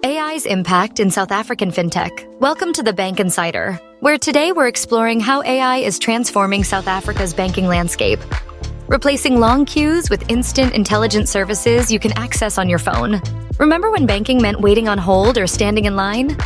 AI's impact in South African fintech. Welcome to the Bank Insider, where today we're exploring how AI is transforming South Africa's banking landscape, replacing long queues with instant intelligent services you can access on your phone. Remember when banking meant waiting on hold or standing in line?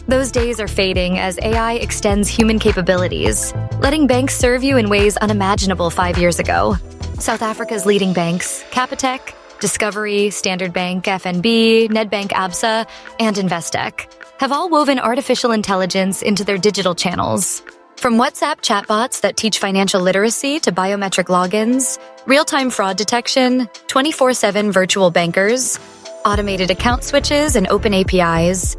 Those days are fading as AI extends human capabilities, letting banks serve you in ways unimaginable 5 years ago. South Africa's leading banks, Capitec, Discovery, Standard Bank, FNB, Nedbank Absa, and Investec, have all woven artificial intelligence into their digital channels. From WhatsApp chatbots that teach financial literacy to biometric logins, real-time fraud detection, 24/7 virtual bankers, automated account switches, and open APIs,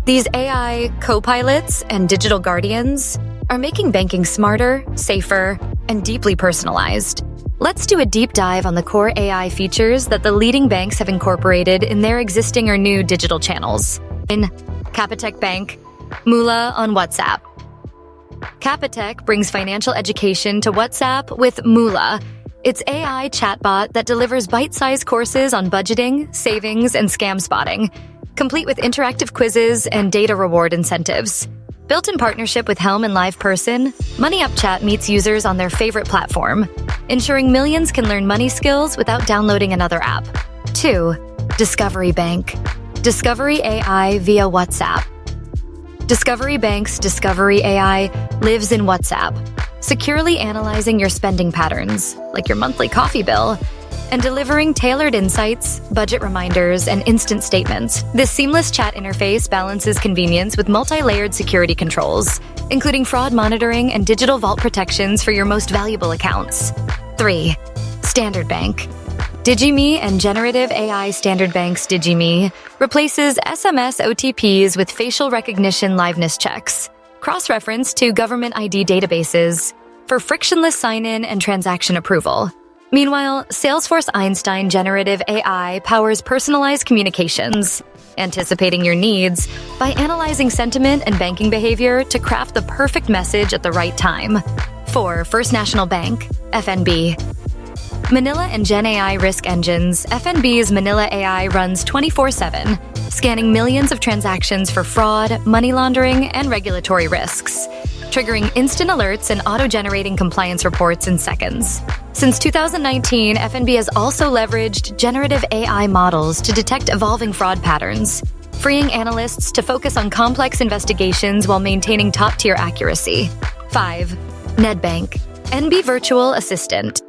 these AI co-pilots and digital guardians are making banking smarter, safer, and deeply personalized. Let's do a deep dive on the core AI features that the leading banks have incorporated in their existing or new digital channels. In Capitec Bank, MOOLA on WhatsApp. Capitec brings financial education to WhatsApp with MOOLA, its AI chatbot that delivers bite-sized courses on budgeting, savings, and scam spotting, complete with interactive quizzes and data reward incentives. Built in partnership with Helm and Live Person, MoneyUp Chat meets users on their favorite platform, ensuring millions can learn money skills without downloading another app. 2. Discovery Bank. Discovery AI via WhatsApp. Discovery Bank's Discovery AI lives in WhatsApp, securely analyzing your spending patterns, like your monthly coffee bill, and delivering tailored insights, budget reminders, and instant statements. This seamless chat interface balances convenience with multi-layered security controls, including fraud monitoring and digital vault protections for your most valuable accounts. 3. Standard Bank. DigiMe and Generative AI. Standard Bank's DigiMe replaces SMS OTPs with facial recognition liveness checks, cross-referenced to government ID databases for frictionless sign-in and transaction approval. Meanwhile, Salesforce Einstein Generative AI powers personalized communications, anticipating your needs by analyzing sentiment and banking behavior to craft the perfect message at the right time. 4. First National Bank, FNB. Manila and GenAI risk engines, FNB's Manila AI runs 24/7, scanning millions of transactions for fraud, money laundering, and regulatory risks, triggering instant alerts and auto-generating compliance reports in seconds. Since 2019, FNB has also leveraged generative AI models to detect evolving fraud patterns, freeing analysts to focus on complex investigations while maintaining top-tier accuracy. 5. Nedbank. Enbi Virtual Assistant.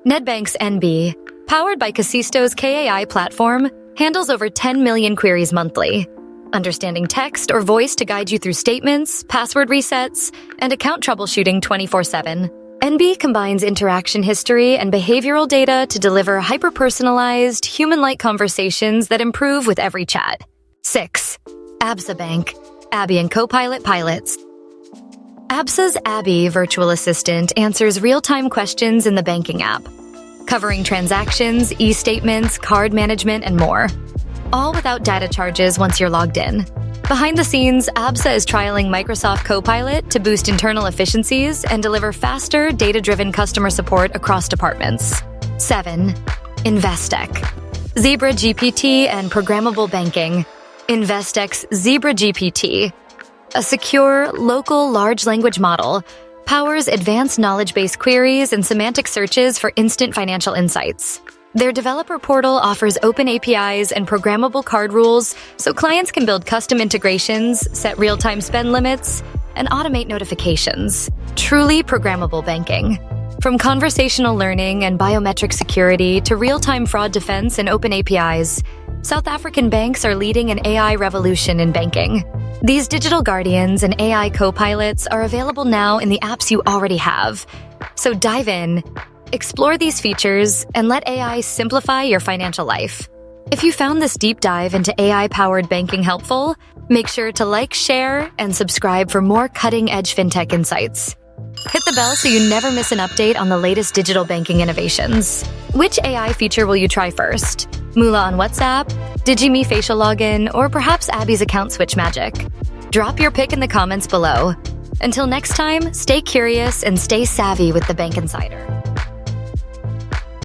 Nedbank's Enbi, powered by Kasisto's KAI platform, handles over 10 million queries monthly, understanding text or voice to guide you through statements, password resets, and account troubleshooting 24/7. Enbi combines interaction history and behavioral data to deliver hyper-personalized, human-like conversations that improve with every chat. 6. Absa Bank. Abby and Copilot pilots. Absa's Abby virtual assistant answers real-time questions in the banking app, covering transactions, e-statements, card management, and more, all without data charges once you're logged in. Behind the scenes, Absa is trialing Microsoft Copilot to boost internal efficiencies and deliver faster, data-driven customer support across departments. 7. Investec. ZebraGPT and Programmable Banking. Investec's ZebraGPT, a secure, local large language model, powers advanced knowledge-based queries and semantic searches for instant financial insights. Their developer portal offers open APIs and programmable card rules so clients can build custom integrations, set real-time spend limits, and automate notifications. Truly programmable banking. From conversational learning and biometric security to real-time fraud defense and open APIs, South African banks are leading an AI revolution in banking. These digital guardians and AI co-pilots are available now in the apps you already have. So dive in, explore these features, and let AI simplify your financial life. If you found this deep dive into AI-powered banking helpful, make sure to like, share, and subscribe for more cutting-edge fintech insights. Hit the bell so you never miss an update on the latest digital banking innovations. Which AI feature will you try first? MOOLA on WhatsApp, DigiMe facial login, or perhaps Abby's account switch magic? Drop your pick in the comments below. Until next time, stay curious and stay savvy with the Bank Insider.